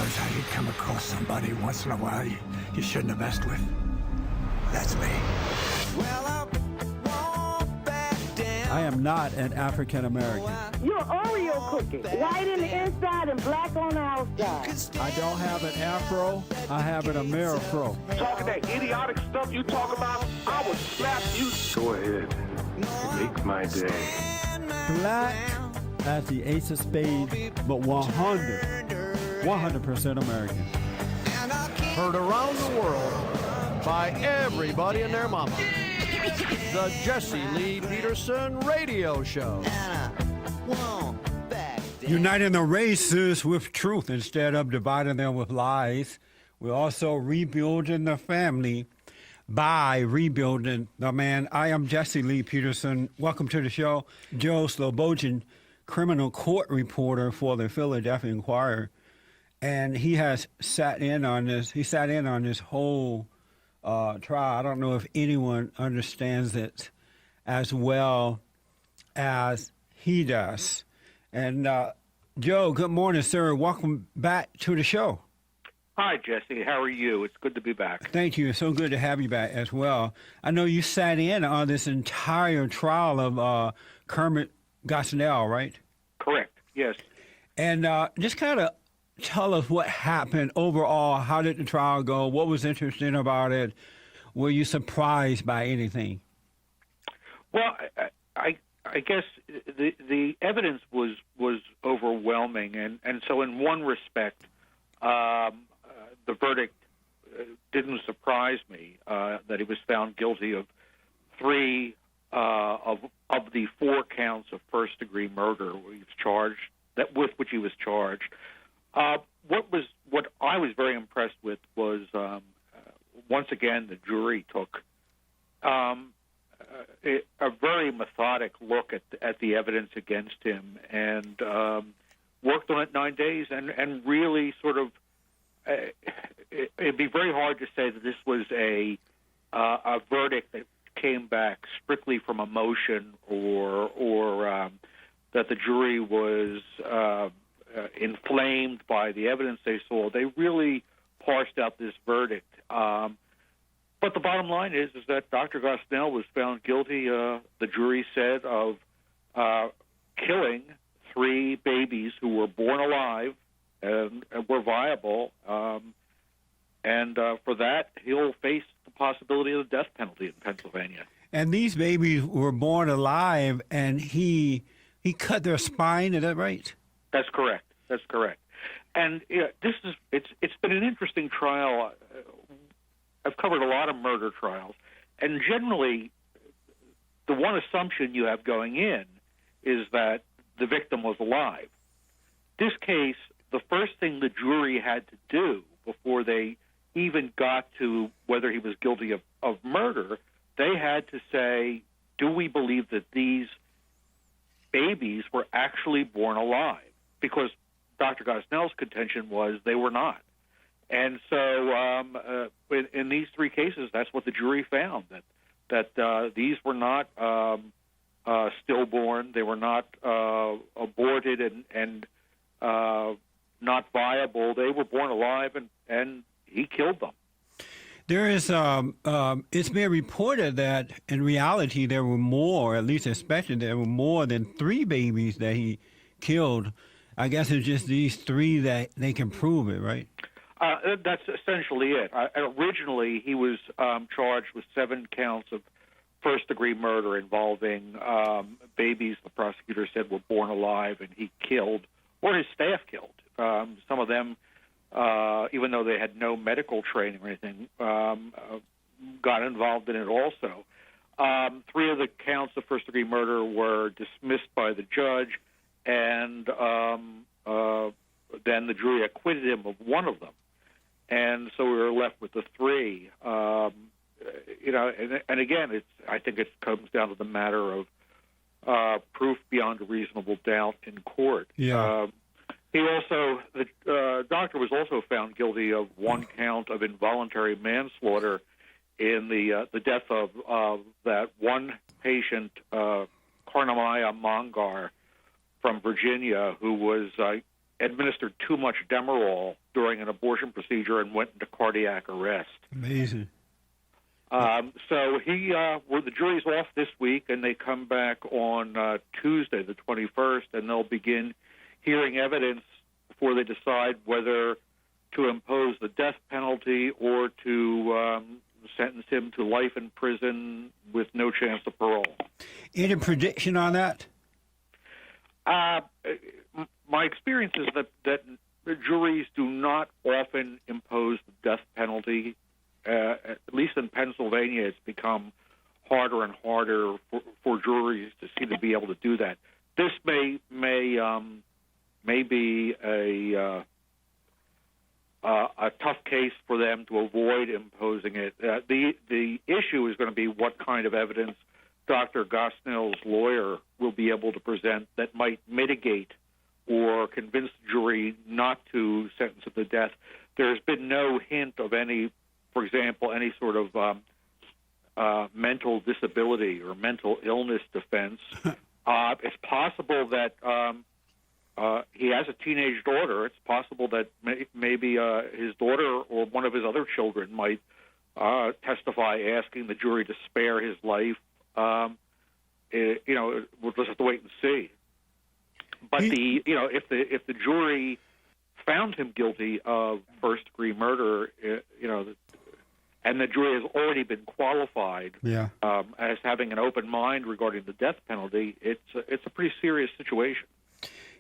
knows how you come across somebody once in a while you shouldn't have messed with. That's me. I am not an African American. You're Oreo cookie, white in the inside and black on the outside. I don't have an afro, I have an Amerifro. Talking that idiotic stuff you talk about, I would slap you. Go ahead. Make my day. Black as the ace of spades, but 100% American. Heard around the world by everybody and their mama. The Jesse Lee Peterson Radio Show. Uniting the races with truth instead of dividing them with lies. We're also rebuilding the family by rebuilding the man. I am Jesse Lee Peterson. Welcome to the show. Joe Slobodzian, criminal court reporter for the Philadelphia Inquirer. And he has sat in on this. He sat in on this whole trial. I don't know if anyone understands it as well as he does. And Joe, good morning, sir. Welcome back to the show. Hi, Jesse. How are you? It's good to be back. Thank you. It's so good to have you back as well. I know you sat in on this entire trial of Kermit Gosnell, right? Correct. Yes. And just kind of tell us what happened overall. How did the trial go? What was interesting about it? Were you surprised by anything? Well, I guess the evidence was overwhelming, and so in one respect, the verdict didn't surprise me that he was found guilty of three of the 4 counts of first-degree murder with which he was charged. What I was very impressed with was once again the jury took a very methodic look at the evidence against him and worked on it 9 days and really sort of it'd be very hard to say that this was a verdict that came back strictly from emotion or that the jury was inflamed by the evidence they saw. They really parsed out this verdict. But the bottom line is that Dr. Gosnell was found guilty, the jury said, of killing 3 babies who were born alive and were viable. And for that, he'll face the possibility of the death penalty in Pennsylvania. And these babies were born alive, and he cut their spine. Is that right? That's correct. That's correct. And it's been an interesting trial. I've covered a lot of murder trials, and generally, the one assumption you have going in is that the victim was alive. This case, the first thing the jury had to do before they even got to whether he was guilty of murder, they had to say, do we believe that these babies were actually born alive? Because Dr. Gosnell's contention was they were not. And so in these 3 cases, that's what the jury found, that these were not stillborn, they were not aborted and not viable. They were born alive, and he killed them. There is, it's been reported that in reality there were more, at least suspected there were more than 3 babies that he killed. I guess it's just these 3 that they can prove it, right? That's essentially it. Originally, he was charged with 7 counts of first-degree murder involving babies the prosecutor said were born alive and he killed, or his staff killed. Some of them, even though they had no medical training or anything, got involved in it also. 3 of the counts of first-degree murder were dismissed by the judge, and then the jury acquitted him of 1 of them. And so we were left with the 3. And again, I think it comes down to the matter of proof beyond a reasonable doubt in court. Yeah. The doctor was also found guilty of 1 count of involuntary manslaughter in the death of that one patient, Karnamaya Mongar, from Virginia, who was administered too much Demerol during an abortion procedure and went into cardiac arrest. Amazing. So the jury's off this week, and they come back on Tuesday, the 21st, and they'll begin hearing evidence before they decide whether to impose the death penalty or to sentence him to life in prison with no chance of parole. Any prediction on that? My experience is that juries do not often impose the death penalty. At least in Pennsylvania, it's become harder and harder for juries to seem to be able to do that. This may be a tough case for them to avoid imposing it. The issue is going to be what kind of evidence Dr. Gosnell's lawyer will be able to present that might mitigate or convince the jury not to sentence him to death. There's been no hint of any, for example, any sort of mental disability or mental illness defense. It's possible that he has a teenage daughter. It's possible that maybe his daughter or one of his other children might testify asking the jury to spare his life. We'll just have to wait and see. But if the jury found him guilty of first-degree murder, and the jury has already been qualified as having an open mind regarding the death penalty, it's a pretty serious situation.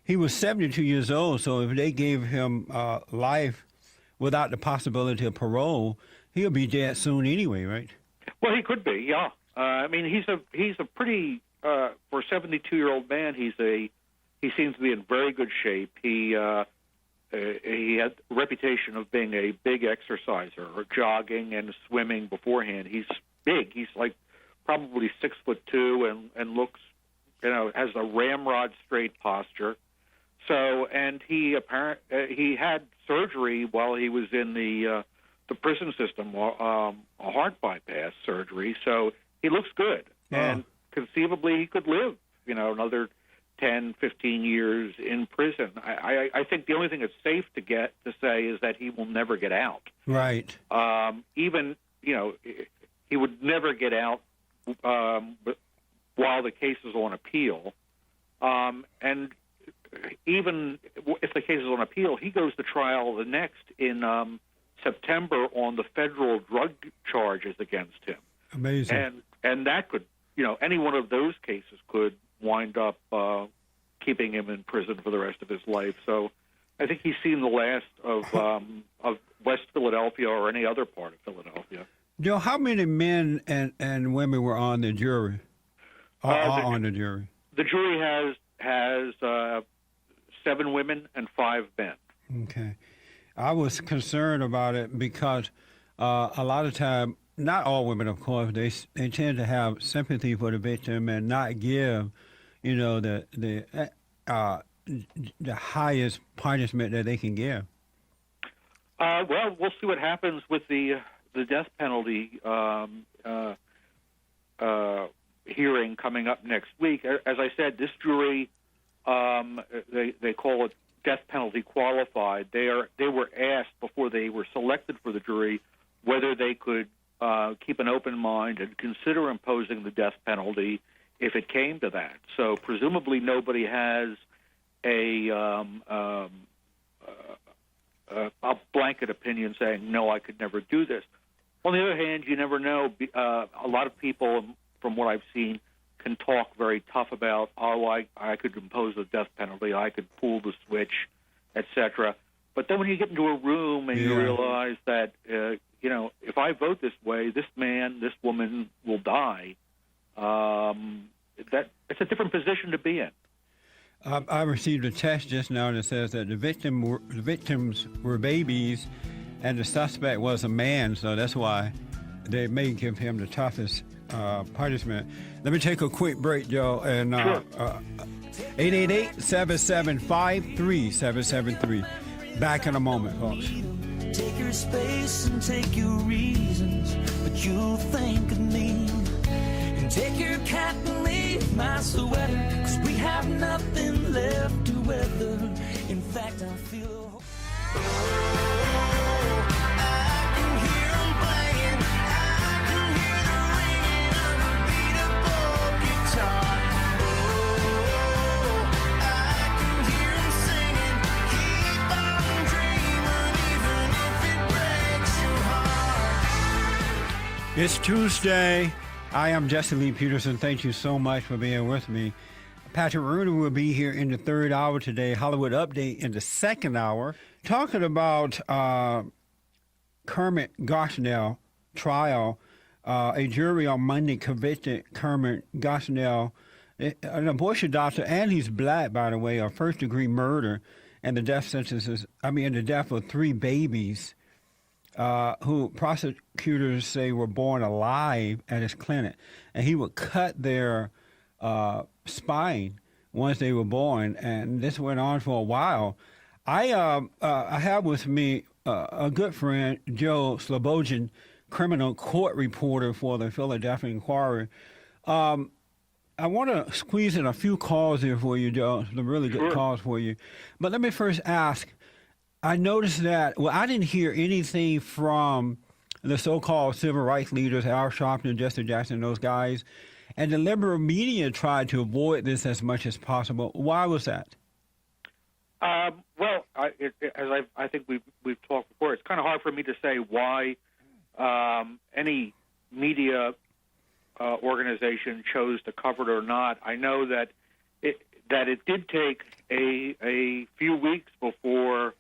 He was 72 years old, so if they gave him life without the possibility of parole, he'll be dead soon anyway, right? Well, he could be, yeah. I mean, he's a pretty for a 72-year-old man. He seems to be in very good shape. He had a reputation of being a big exerciser, or jogging and swimming beforehand. He's big. He's like probably 6'2" and looks, has a ramrod straight posture. So, and he had surgery while he was in the prison system, a heart bypass surgery. So he looks good, and conceivably he could live, another 10, 15 years in prison. I think the only thing that's safe to say is that he will never get out. Right. Even, he would never get out while the case is on appeal. And even if the case is on appeal, he goes to trial the next in September on the federal drug charges against him. Amazing. And that could, any one of those cases could wind up keeping him in prison for the rest of his life. So I think he's seen the last of West Philadelphia or any other part of Philadelphia. Joe, how many men and women were on the jury? On the jury? The jury has 7 women and 5 men. Okay. I was concerned about it because a lot of time, not all women, of course, they tend to have sympathy for the victim and not give, the highest punishment that they can give. Well, we'll see what happens with the death penalty hearing coming up next week. As I said, this jury, they call it death penalty qualified. They were asked before they were selected for the jury whether they could keep an open mind and consider imposing the death penalty if it came to that. So presumably nobody has a blanket opinion saying, no, I could never do this. On the other hand, you never know. A lot of people, from what I've seen, can talk very tough about, I could impose the death penalty, I could pull the switch, etc. But then when you get into a room and you realize that, if I vote this way, this man, this woman will die, that it's a different position to be in. I received a text just now that says that the victims were babies and the suspect was a man, so that's why they may give him the toughest punishment. Let me take a quick break, Joe, and 888-775-3773. Back in a moment, folks. Take your space and take your reasons, but you'll think of me. And take your cat and leave my sweater, 'cause we have nothing left to weather in fact, I feel. It's Tuesday. I am Jesse Lee Peterson. Thank you so much for being with me. Patrick Rooney will be here in the third hour today. Hollywood Update in the second hour. Talking about Kermit Gosnell trial. A jury on Monday convicted Kermit Gosnell, an abortion doctor, and he's black, by the way, of first-degree murder and the death of 3 babies. Who prosecutors say were born alive at his clinic, and he would cut their spine once they were born, and this went on for a while. I have with me a good friend, Joe Slobodzian, criminal court reporter for the Philadelphia Inquirer. I want to squeeze in a few calls here for you, Joe, some really good calls for you. But let me first ask, I noticed that, I didn't hear anything from the so-called civil rights leaders, Al Sharpton, Jesse Jackson, those guys, and the liberal media tried to avoid this as much as possible. Why was that? I think we've talked before, it's kind of hard for me to say why any media organization chose to cover it or not. I know that it did take a few weeks before.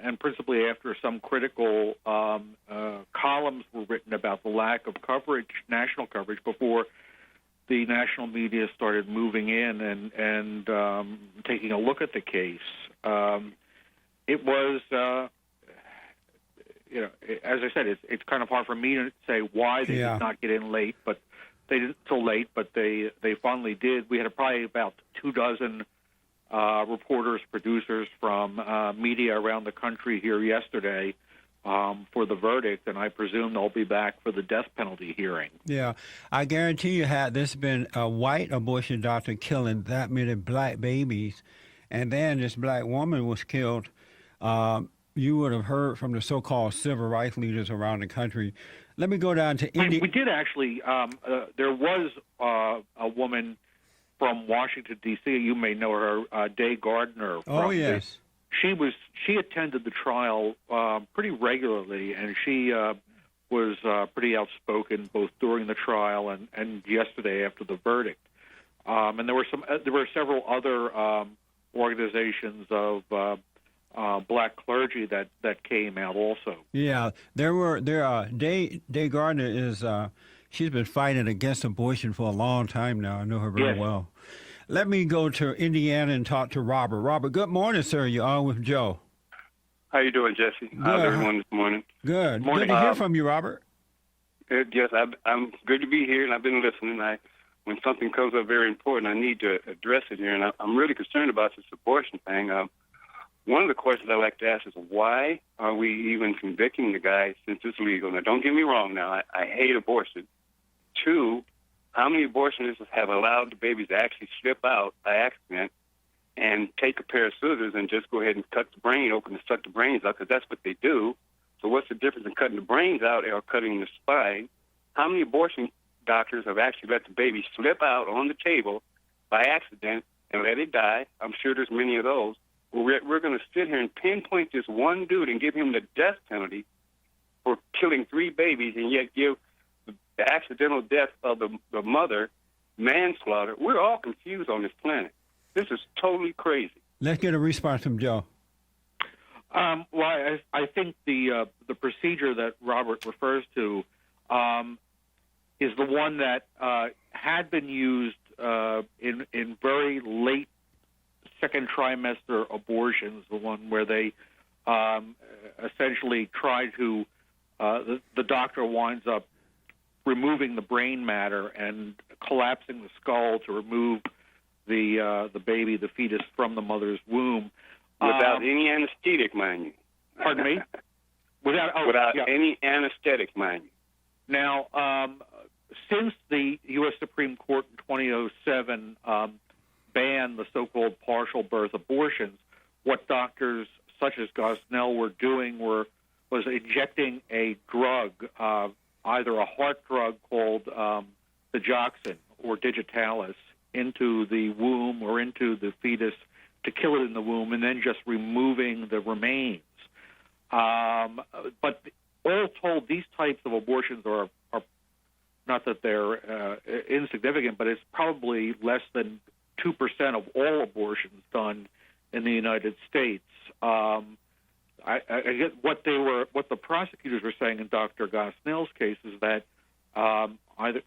And principally after some critical columns were written about the lack of coverage, national coverage, before the national media started moving in and taking a look at the case. It was, as I said, it's kind of hard for me to say why they did not get in late, but they didn't till late, but they finally did. We had probably about 24 reporters, producers from media around the country here yesterday for the verdict, and I presume they'll be back for the death penalty hearing. Yeah, I guarantee you, had this been a white abortion doctor killing that many black babies, and then this black woman was killed, you would have heard from the so-called civil rights leaders around the country. Let me go down to India. We did actually. There was a woman from Washington, D.C., you may know her, Day Gardner. Oh, yes. She attended the trial pretty regularly, and she was pretty outspoken both during the trial and yesterday after the verdict. And there were several other organizations of black clergy that came out also. Yeah, Day Gardner is. She's been fighting against abortion for a long time now. I know her very well. Let me go to Indiana and talk to Robert. Robert, good morning, sir. You're on with Joe. How you doing, Jesse? Good. How's everyone this morning? Good. Morning. Good to hear from you, Robert. Yes, I'm good to be here, and I've been listening. When something comes up very important, I need to address it here, and I'm really concerned about this abortion thing. One of the questions I like to ask is, why are we even convicting the guy since it's legal? Now, don't get me wrong. Now, I hate abortion. 2, how many abortionists have allowed the babies to actually slip out by accident and take a pair of scissors and just go ahead and cut the brain open and suck the brains out, because that's what they do. So what's the difference in cutting the brains out or cutting the spine? How many abortion doctors have actually let the baby slip out on the table by accident and let it die? I'm sure there's many of those. We're going to sit here and pinpoint this one dude and give him the death penalty for killing 3 babies, and yet give the accidental death of the mother manslaughter. We're all confused on this planet. This is totally crazy. Let's get a response from Joe. Well, I think the procedure that Robert refers to is the one that had been used in very late second trimester abortions, the one where they essentially try to, the doctor winds up removing the brain matter and collapsing the skull to remove the baby, the fetus, from the mother's womb. Without any anesthetic, mind you. Pardon me? Without any anesthetic, mind you. Now, since the U.S. Supreme Court in 2007 banned the so-called partial birth abortions, what doctors such as Gosnell were doing was injecting a drug, either a heart drug called digoxin or digitalis, into the womb or into the fetus to kill it in the womb, and then just removing the remains. But all told, these types of abortions are not that they're insignificant, but it's probably less than 2% of all abortions done in the United States. I get what the prosecutors were saying in Dr. Gosnell's case is that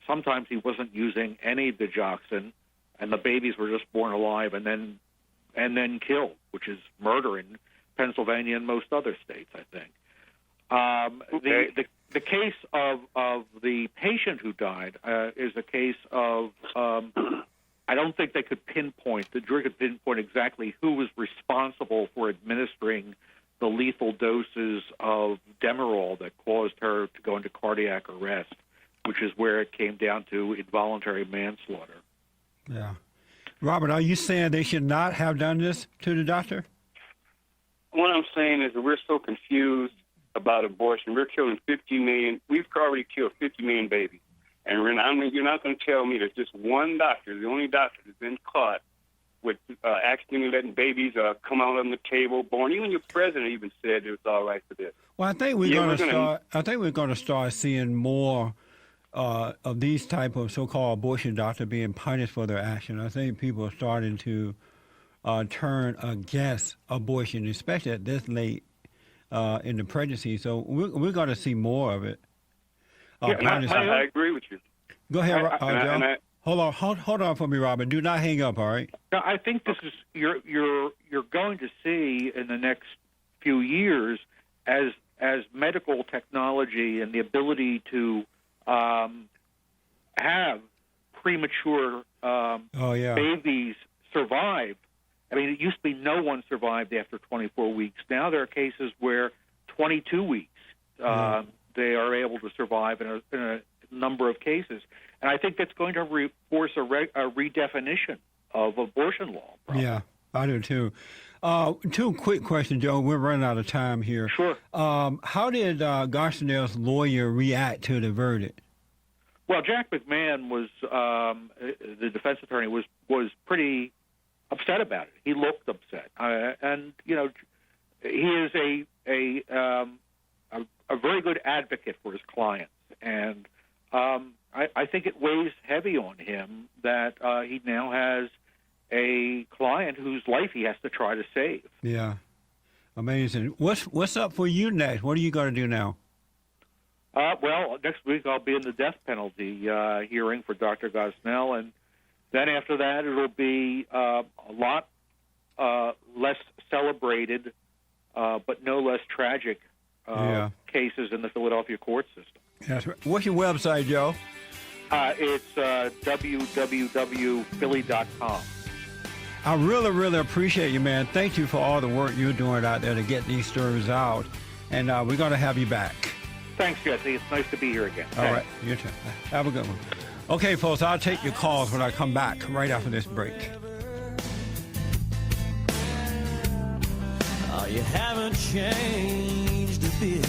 sometimes he wasn't using any digoxin, and the babies were just born alive and then killed, which is murder in Pennsylvania and most other states, I think. The case of the patient who died is a case of I don't think the jury could pinpoint exactly who was responsible for administering the lethal doses of Demerol that caused her to go into cardiac arrest, which is where it came down to involuntary manslaughter. Yeah. Robert, are you saying they should not have done this to the doctor? What I'm saying is that we're so confused about abortion. We're killing 50 million. We've already killed 50 million babies. And you're not going to tell me that just one doctor, the only doctor that's been caught with accidentally letting babies come out on the table, born. Even your president even said it was all right for this. Well, I think we're going to start seeing more of these type of so-called abortion doctors being punished for their action. I think people are starting to turn against abortion, especially at this late in the pregnancy. So we're going to see more of it. I agree with you. Go ahead, Joe. Hold on for me, Robin. Do not hang up, all right? I think this is you're going to see in the next few years as medical technology and the ability to have premature babies survive. I mean, it used to be no one survived after 24 weeks. Now there are cases where 22 weeks they are able to survive in a number of cases. And I think that's going to force a redefinition of abortion law. Probably. Yeah, I do too. Two quick questions, Joe. We're running out of time here. Sure. How did Gosnell's lawyer react to the verdict? Well, Jack McMahon was the defense attorney was pretty upset about it. He looked upset, and he is a very good advocate for his clients, and I think it weighs heavy on him that he now has a client whose life he has to try to save. Yeah, amazing. What's up for you next? What are you going to do now? Well, next week I'll be in the death penalty hearing for Dr. Gosnell, and then after that it'll be a lot less celebrated, but no less tragic cases in the Philadelphia court system. That's right. What's your website, Joe? It's www.philly.com. I really, really appreciate you, man. Thank you for all the work you're doing out there to get these stories out, and we're going to have you back. Thanks, Jesse. It's nice to be here again. All right. You too. Have a good one. Okay, folks, I'll take your calls when I come back right after this break. Oh, you haven't changed a bit.